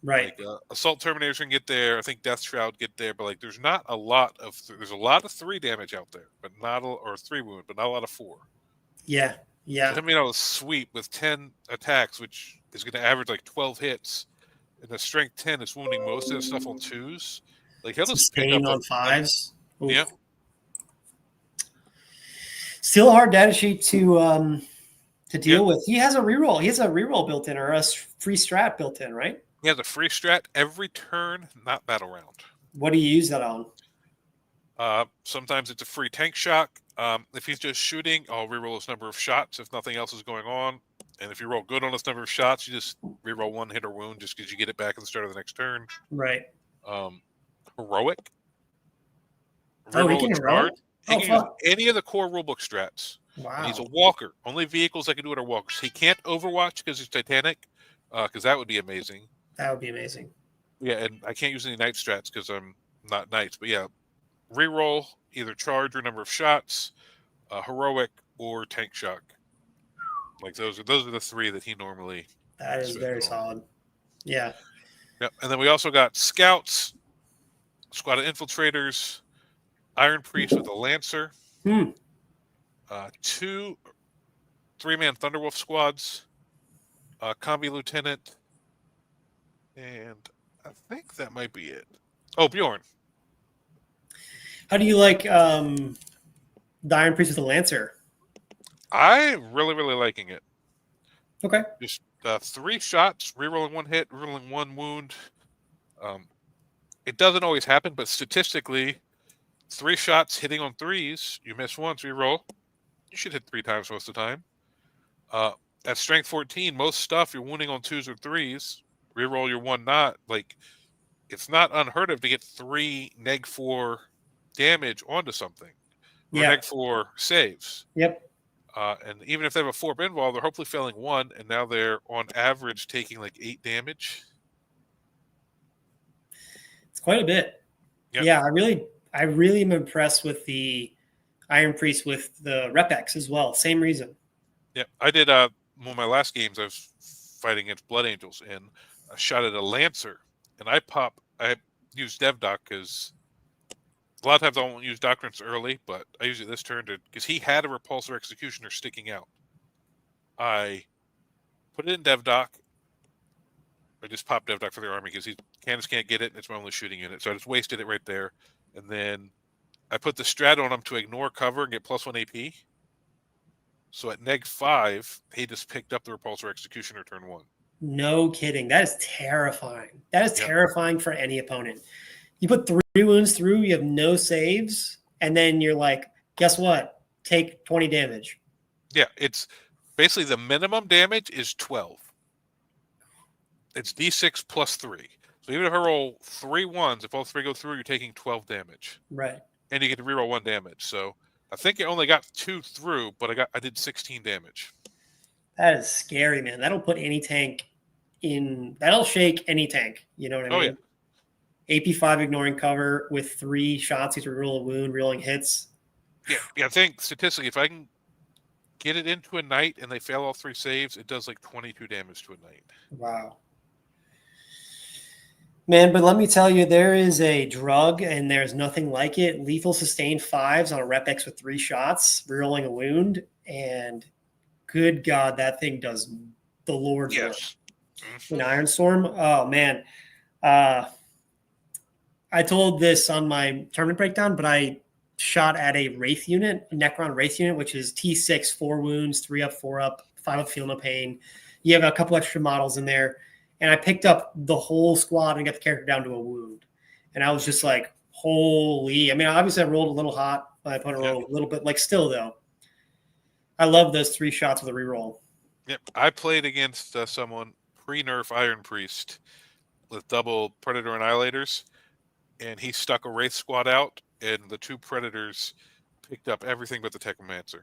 Right. Like, Assault Terminators can get there. I think Death Shroud get there, but like there's not a lot of there's a lot of 3 damage out there, but or 3 wound, but not a lot of 4. Yeah. So, I mean, a sweep with 10 attacks, which is going to average like 12 hits, and the strength 10 is wounding most of the stuff on 2s. Like he'll just pick up on 5s. Yeah. Still a hard data sheet to deal with. He has a reroll. He has a reroll built in, or a free strat built in, right? He has a free strat every turn, not battle round. What do you use that on? Sometimes it's a free tank shock. If he's just shooting, I'll reroll his number of shots if nothing else is going on. And if you roll good on his number of shots, you just reroll 1 hit or wound just because you get it back at the start of the next turn. Right. Heroic. Oh, he can heroic? He can use any of the core rulebook strats. Wow. And he's a walker. Only vehicles that can do it are walkers. He can't overwatch because he's Titanic, because that would be amazing. That would be amazing. Yeah, and I can't use any Knight strats because I'm not Knights. But yeah, reroll either charge or number of shots, heroic or tank shock. Like those are the 3 that he normally. That is very solid. Yeah. Yep. And then we also got scouts, squad of infiltrators, Iron Priest with a lancer, 2 3-man Thunderwolf squads, combi lieutenant, and I think that might be it. Oh, Bjorn. How do you like the Iron Priest with the lancer? I'm really, really liking it. Okay. Just 3 shots, rerolling 1 hit, rerolling 1 wound. It doesn't always happen, but statistically, 3 shots hitting on 3s, you miss once, reroll. You should hit 3 times most of the time. At strength 14, most stuff you're wounding on 2s or 3s. Reroll your 1 not. Like, it's not unheard of to get 3 -4 damage onto something. Or Yeah. -4 saves. Yep. And even if they have a 4 pinball, they're hopefully failing 1, and now they're on average taking like 8 damage. It's quite a bit. Yep. Yeah, I really am impressed with the Iron Priest with the Rep-X as well. Same reason. Yeah, I did one of my last games. I was fighting against Blood Angels, and I shot at a Lancer, and I used DevDoc because a lot of times I won't use Doctrines early, but I use it this turn because he had a Repulsor Executioner sticking out. I put it in DevDoc. I just popped DevDoc for the army because Candace can't get it, and it's my only shooting unit, so I just wasted it right there. And then I put the Strat on him to ignore cover and get +1 AP. So at -5, he just picked up the Repulsor Executioner turn 1. No kidding. That is terrifying. That is Yep. terrifying for any opponent. You put 3 wounds through, you have no saves, and then you're like, guess what? Take 20 damage. Yeah, it's basically the minimum damage is 12. It's D6 plus 3. So even if I roll 3 1s, if all 3 go through, you're taking 12 damage. Right. And you get to reroll 1 damage. So I think I only got 2 through, but I did 16 damage. That is scary, man. That'll put any tank in. That'll shake any tank. You know what I mean? Yeah. AP5 ignoring cover with 3 shots. He's reroll a wound, reeling hits. Yeah. I think statistically, if I can get it into a knight and they fail all 3 saves, it does like 22 damage to a knight. Wow. Man, but let me tell you, there is a drug and there's nothing like it. Lethal sustained 5s on a Rep-X with 3 shots, rerolling a wound, and good God, that thing does the Lord's work. In Iron Storm, oh man. I told this on my tournament breakdown, but I shot at a Wraith unit, a Necron Wraith unit, which is T6, 4 wounds, 3 up, 4 up, 5 up, feel no pain. You have a couple extra models in there. And I picked up the whole squad and got the character down to a wound. And I was just like, holy. I mean, obviously I rolled a little hot. My opponent rolled a little bit. Like, still, though, I love those 3 shots with a reroll. Yep. I played against someone, pre-nerf Iron Priest, with double Predator Annihilators. And he stuck a Wraith squad out, and the 2 Predators picked up everything but the Technomancer.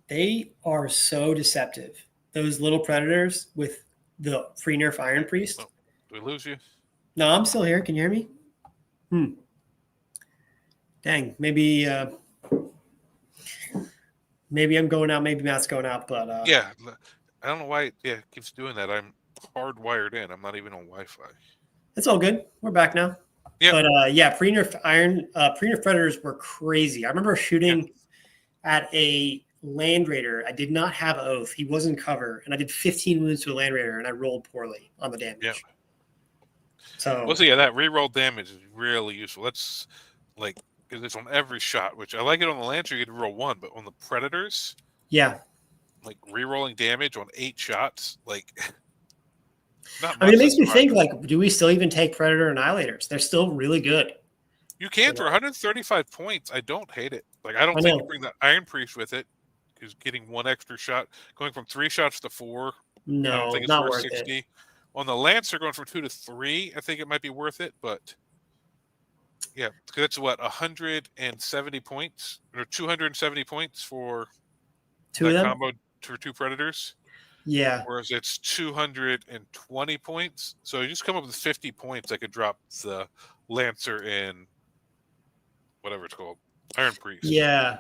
They are so deceptive. Those little Predators with the pre-nerf Iron Priest. Oh, did we lose you? No, I'm still here. Can you hear me? Dang, maybe I'm going out. Maybe Matt's going out. But yeah, I don't know why. Yeah, it keeps doing that. I'm hardwired in. I'm not even on Wi-Fi. It's all good. We're back now. Yeah. But yeah, pre-nerf Predators were crazy. I remember shooting at a Land Raider. I did not have Oath. He was in cover, and I did 15 wounds to a Land Raider, and I rolled poorly on the damage. Yeah. So, well, so yeah, that reroll damage is really useful. That's like, because it's on every shot, which I like it on the Lancer, you get to roll 1, but on the Predators, yeah, like rerolling damage on 8 shots, like, not much. I mean, it makes me think, like, do we still even take Predator Annihilators? They're still really good. You can for 135 points. I don't hate it. Like, I don't think you bring the Iron Priest with it, because getting 1 extra shot, going from 3 shots to 4, no, I don't think it's not worth worth 60. it. On the Lancer, going from 2 to 3, I think it might be worth it, but yeah, because it's what, 170 points or 270 points for 2 of them combo for 2 Predators. Yeah. Whereas it's 220 points. So you just come up with 50 points. I could drop the Lancer in whatever it's called, Iron Priest. Yeah.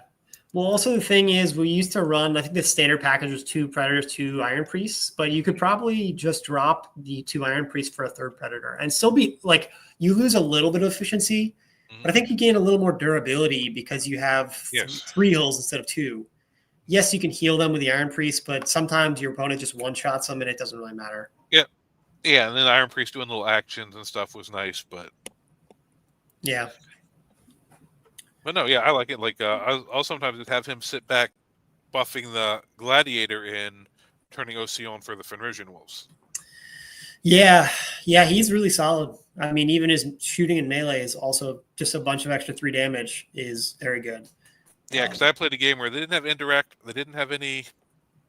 Well, also the thing is, we used to run, I think the standard package was 2 Predators, 2 Iron Priests, but you could probably just drop the 2 Iron Priests for a 3rd Predator and still be like, you lose a little bit of efficiency, but I think you gain a little more durability because you have 3 heals instead of 2. Yes, you can heal them with the Iron Priest, but sometimes your opponent just one-shots them and it doesn't really matter. Yeah. Yeah, and then the Iron Priest doing little actions and stuff was nice, but yeah. But no, yeah, I like it. Like, I'll sometimes just have him sit back buffing the Gladiator in, turning OC on for the Fenrisian Wolves. Yeah, he's really solid. I mean, even his shooting and melee is also just a bunch of extra 3 damage is very good. Yeah, because I played a game where they didn't have indirect, they didn't have anything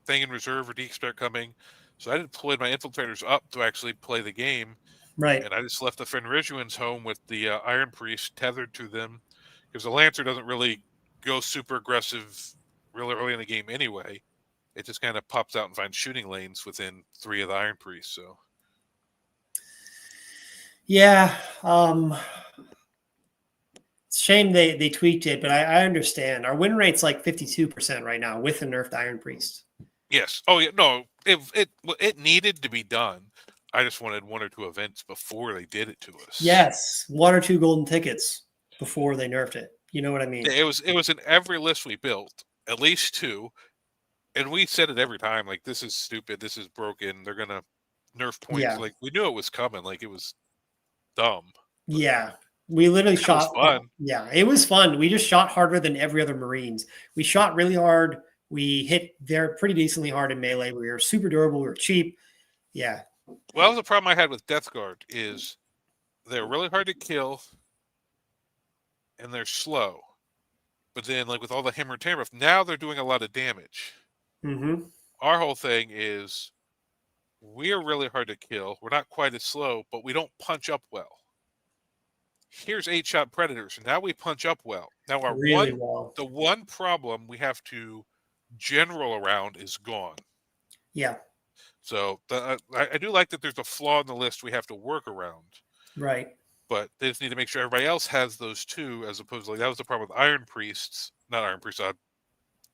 in reserve or de-expect coming, so I deployed my infiltrators up to actually play the game. Right. And I just left the Fenrisians home with the Iron Priest tethered to them, because the Lancer doesn't really go super aggressive really early in the game anyway. It just kind of pops out and finds shooting lanes within 3 of the Iron Priests. So yeah, it's a shame they tweaked it, but I understand. Our win rate's like 52% right now with the nerfed Iron Priest. yes, oh yeah, no, it needed to be done. I just wanted 1 or 2 events before they did it to us. Yes, 1 or 2 golden tickets before they nerfed it. You know what I mean? It was in every list we built, at least 2, and we said it every time, like, this is stupid, this is broken, they're gonna nerf points. Yeah. Like, we knew it was coming, like, it was dumb. Yeah, we literally shot. Fun. Yeah, it was fun. We just shot harder than every other Marines. We shot really hard. We hit there pretty decently hard in melee. We were super durable. We were cheap. Yeah. Well, that was the problem I had with Death Guard, is they're really hard to kill and they're slow. But then, like, with all the hammer and tammer, now they're doing a lot of damage. Mm-hmm. Our whole thing is we are really hard to kill. We're not quite as slow, but we don't punch up well. Here's 8-shot predators. Now we punch up well. Now our Really the one problem we have to general around is gone. Yeah. So I do like that there's a flaw in the list we have to work around. Right. But they just need to make sure everybody else has those too, as opposed to, like, that was the problem with Iron Priests, not Iron Priests,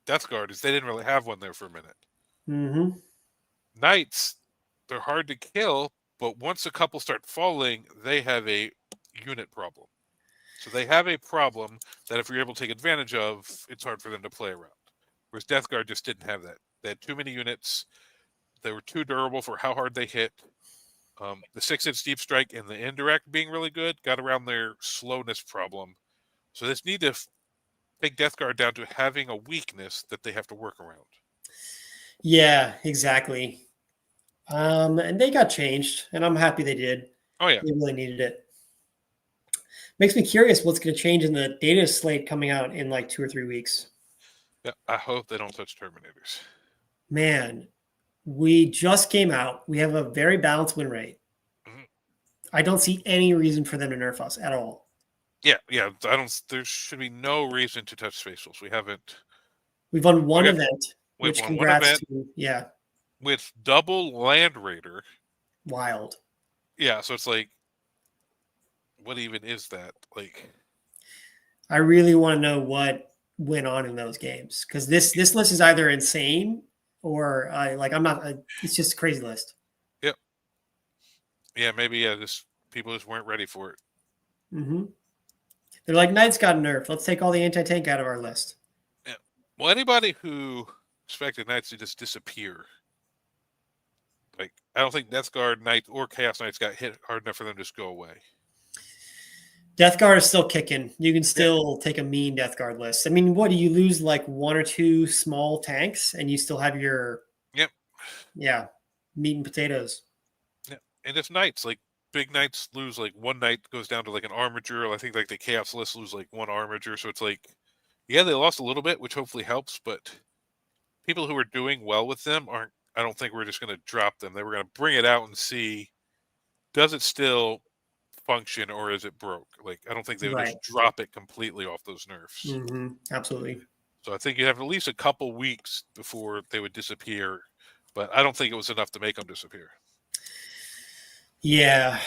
Death Guard, is they didn't really have one there for a minute. Mm-hmm. Knights, they're hard to kill, but once a couple start falling, they have a unit problem. So they have a problem that if you're able to take advantage of, it's hard for them to play around. Whereas Death Guard just didn't have that. They had too many units. They were too durable for how hard they hit. The 6-inch deep strike and the indirect being really good got around their slowness problem. So they just need to take Death Guard down to having a weakness that they have to work around. Yeah, exactly. And they got changed, and I'm happy they did. Oh, yeah. They really needed it. Makes me curious what's going to change in the data slate coming out in like 2 or 3 weeks. Yeah, I hope they don't touch Terminators. Man, we just came out. We have a very balanced win rate. Mm-hmm. I don't see any reason for them to nerf us at all. Yeah. There should be no reason to touch Facials. We've won one event, which congrats to. Yeah. With double Land Raider. Wild. Yeah, so it's like, what even is that? Like, I really want to know what went on in those games, because this list is either insane or I'm not. It's just a crazy list. Yep. Yeah, maybe just people just weren't ready for it. Mm-hmm. They're like, Knights got nerfed. Let's take all the anti-tank out of our list. Yeah. Well, anybody who expected Knights to just disappear, like, I don't think Death Guard Knights or Chaos Knights got hit hard enough for them to just go away. Death Guard is still kicking. You can still take a mean Death Guard list. I mean, what do you lose, like 1 or 2 small tanks, and you still have your meat and potatoes. Yeah, and it's Knights, like, big Knights lose, like, 1 Knight goes down to like an Armiger. I think like the Chaos list lose like 1 Armiger. So it's like, yeah, they lost a little bit, which hopefully helps, but people who are doing well with them I don't think we're just going to drop them. They were going to bring it out and see, does it still function or is it broke? Like, I don't think they would just drop it completely off those nerfs. Mm-hmm. Absolutely. So I think you have at least a couple weeks before they would disappear, but I don't think it was enough to make them disappear. Yeah.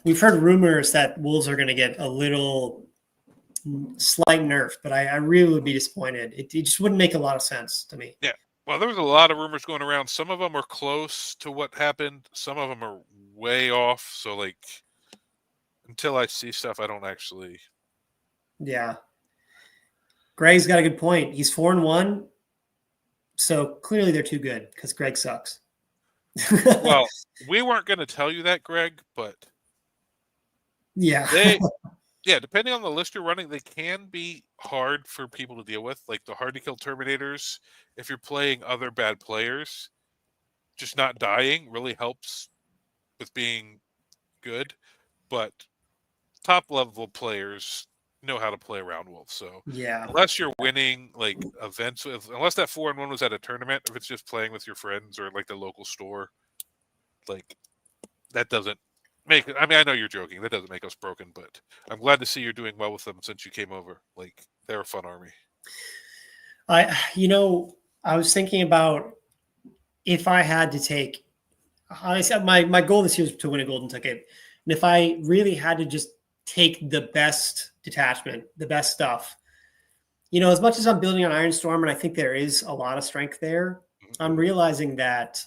We've heard rumors that Wolves are going to get a little slight nerf, but I really would be disappointed. It just wouldn't make a lot of sense to me. Yeah. Well, there was a lot of rumors going around. Some of them are close to what happened. Some of them are way off. So, like, until I see stuff, I don't actually. Yeah. Greg's got a good point. He's 4-1. So clearly they're too good because Greg sucks. Well, we weren't going to tell you that, Greg, but yeah, Yeah, depending on the list you're running, they can be hard for people to deal with. Like the hard to kill Terminators, if you're playing other bad players, just not dying really helps with being good. But top level players know how to play around wolves. So Yeah. unless you're winning like events with, unless that 4-1 was at a tournament, if it's just playing with your friends or like the local store, like that doesn't make it. I mean, I know you're joking. That doesn't make us broken, but I'm glad to see you're doing well with them since you came over. Like they're a fun army. I was thinking about if I had to take, I said my goal this year is to win a golden ticket. And if I really had to just take the best detachment, the best stuff, as much as I'm building on Iron Storm, and I think there is a lot of strength there, I'm realizing that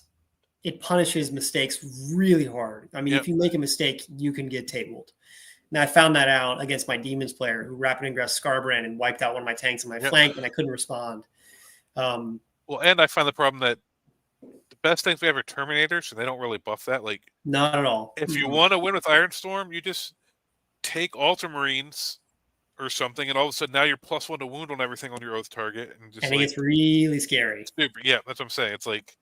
it punishes mistakes really hard. I mean, Yep. if you make a mistake, you can get tabled. Now, I found that out against my Demons player who rapid ingress Scarbrand and wiped out one of my tanks on my flank, and I couldn't respond. Well, and I find the problem that the best things we have are Terminators, and they don't really buff that. Like, not at all. if you want to win with Iron Storm, you just take Ultramarines or something, and all of a sudden now you're +1 to wound on everything on your Oath target, and just I think it's really scary. Super. Yeah, that's what I'm saying. It's like,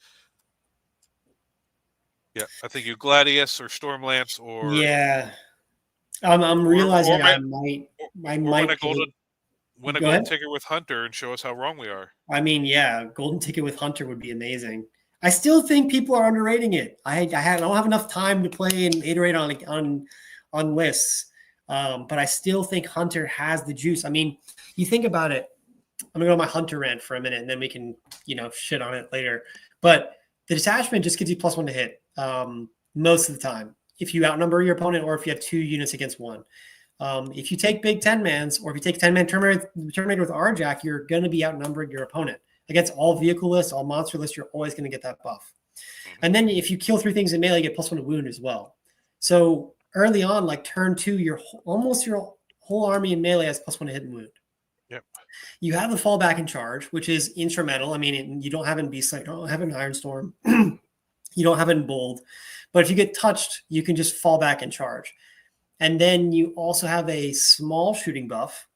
yeah, I think you Gladius or Stormlance or I'm realizing I might win a golden ahead. ticket with Hunter and show us how wrong we are. I mean, yeah, golden ticket with Hunter would be amazing. I still think people are underrating it. I don't have enough time to play and iterate on lists, but I still think Hunter has the juice. I mean, you think about it. I'm gonna go on my Hunter rant for a minute, and then we can shit on it later. But the detachment just gives you +1 to hit most of the time if you outnumber your opponent or if you have 2 units against 1. If you take big 10-mans or if you take 10-man Terminator with RJack, you're going to be outnumbering your opponent. Against all vehicle lists, all monster lists, you're always going to get that buff. And then if you kill 3 things in melee, you get +1 to wound as well. So early on, like turn 2, your whole army in melee has +1 to hit and wound. Yep. You have the fallback in charge, which is instrumental. I mean, you don't have it in Beast Slayer, you don't have it in Iron Storm, you don't have it in Bold. But if you get touched, you can just fall back in charge. And then you also have a small shooting buff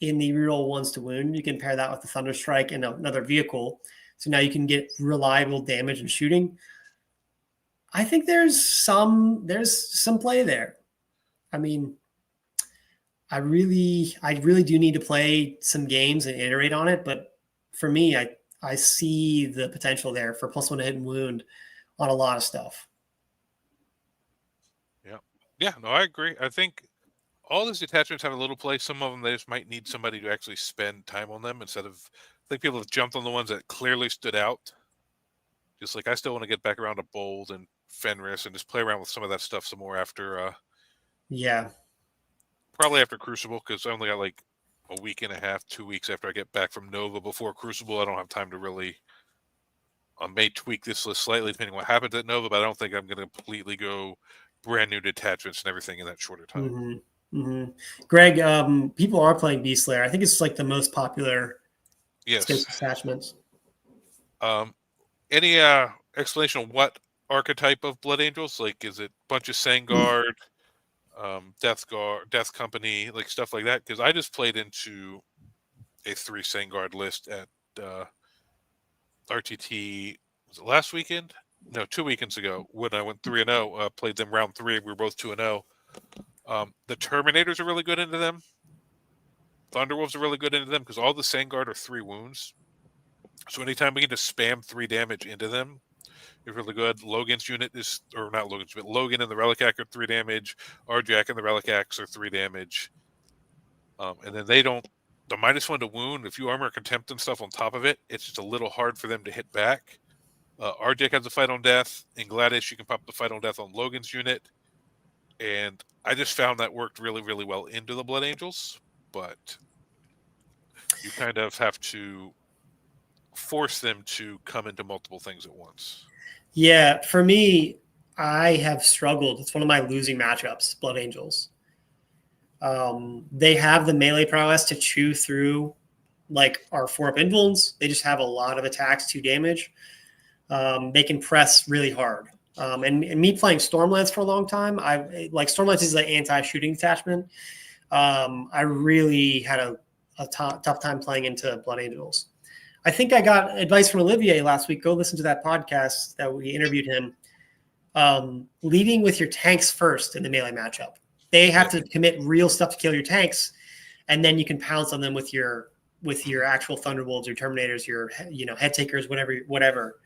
in the reroll 1s to wound. You can pair that with the Thunder Strike and another vehicle. So now you can get reliable damage and shooting. I think there's some play there. I mean, I really do need to play some games and iterate on it. But for me, I see the potential there for +1 to hit and wound on a lot of stuff. Yeah, no, I agree. I think all these detachments have a little play. Some of them, they just might need somebody to actually spend time on them instead of, I think people have jumped on the ones that clearly stood out. Just like I still want to get back around to Bold and Fenris and just play around with some of that stuff some more after. Probably after Crucible, because I only got like a week and a half, 2 weeks after I get back from Nova before Crucible. I don't have time to really. I may tweak this list slightly depending on what happens at Nova, but I don't think I'm going to completely go brand new detachments and everything in that shorter time. Greg, people are playing Beast Slayer. I think it's like the most popular space detachments. Any explanation on what archetype of Blood Angels? Like, is it a bunch of Sangard, Death Company, like stuff like that? Because I just played into a 3 Sangard list at RTT. Was it last weekend? No, 2 weekends ago when I went 3-0. Played them round 3. We were both 2-0. The Terminators are really good into them. Thunderwolves are really good into them because all the Sangard are 3 wounds. So anytime we can just spam 3 damage into them, it's really good. Logan's unit is, or not Logan's, but Logan and the Relicac are 3 damage. Arjack and the Relicacs are 3 damage. And then they don't, the -1 to wound, if you armor contempt and stuff on top of it, it's just a little hard for them to hit back. Arjack has a fight on death. In Gladius, you can pop the fight on death on Logan's unit. And I just found that worked really, really well into the Blood Angels. But you kind of have to force them to come into multiple things at once. Yeah, for me, I have struggled. It's one of my losing matchups, Blood Angels. They have the melee prowess to chew through like our 4-up invulns. They just have a lot of attacks, 2 damage. They can press really hard. And me playing Stormlance for a long time, I like Stormlance is an anti-shooting detachment. I really had a tough time playing into Blood Angels. I think I got advice from Olivier last week. Go listen to that podcast that we interviewed him. Leading with your tanks first in the melee matchup. They have to commit real stuff to kill your tanks, and then you can pounce on them with your actual Thunderbolts, your Terminators, your head takers, whatever.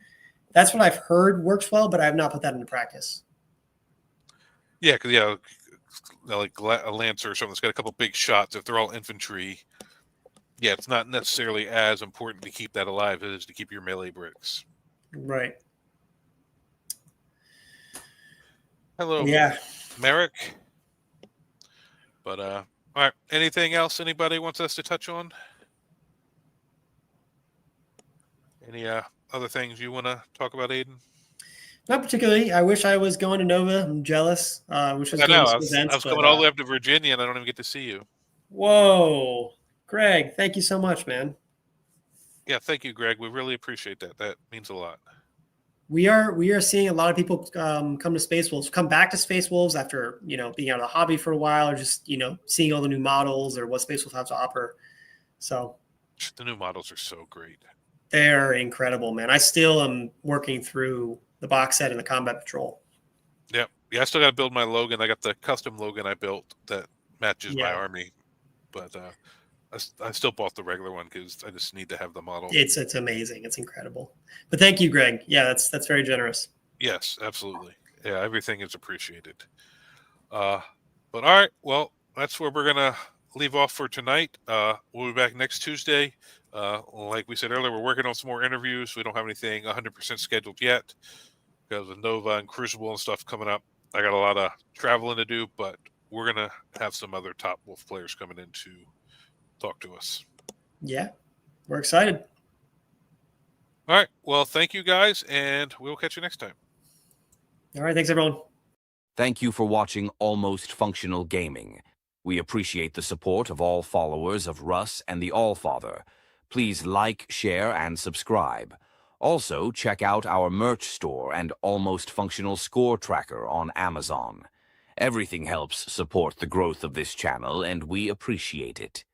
That's what I've heard works well, but I have not put that into practice. Yeah, because like a Lancer or something that's got a couple big shots. If they're all infantry, yeah, it's not necessarily as important to keep that alive as it is to keep your melee bricks. Right. Hello, Merrick. But all right. Anything else anybody wants us to touch on? Any other things you want to talk about, Aiden? Not particularly. I wish I was going to Nova. I'm jealous. I wish I was going to some events. I was coming all the way up to Virginia, and I don't even get to see you. Whoa, Greg! Thank you so much, man. Yeah, thank you, Greg. We really appreciate that. That means a lot. We are seeing a lot of people come to Space Wolves, come back to Space Wolves after being out of the hobby for a while, or just seeing all the new models or what Space Wolves have to offer. So the new models are so great. They're incredible, man. I still am working through the box set and the Combat Patrol. Yeah. I still got to build my Logan. I got the custom Logan I built that matches my army, but I still bought the regular one because I just need to have the model. It's amazing. It's incredible. But thank you, Greg. Yeah, that's very generous. Yes, absolutely. Yeah, everything is appreciated. But all right, well, that's where we're gonna leave off for tonight. We'll be back next Tuesday. Like we said earlier, we're working on some more interviews. We don't have anything 100% scheduled yet because of Nova and Crucible and stuff coming up. I got a lot of traveling to do, but we're gonna have some other top Wolf players coming in to talk to us. Yeah, we're excited. All right. Well, thank you guys, and we'll catch you next time. All right. Thanks, everyone. Thank you for watching Almost Functional Gaming. We appreciate the support of all followers of Russ and the Allfather. Please like, share, and subscribe. Also, check out our merch store and Almost Functional score tracker on Amazon. Everything helps support the growth of this channel, and we appreciate it.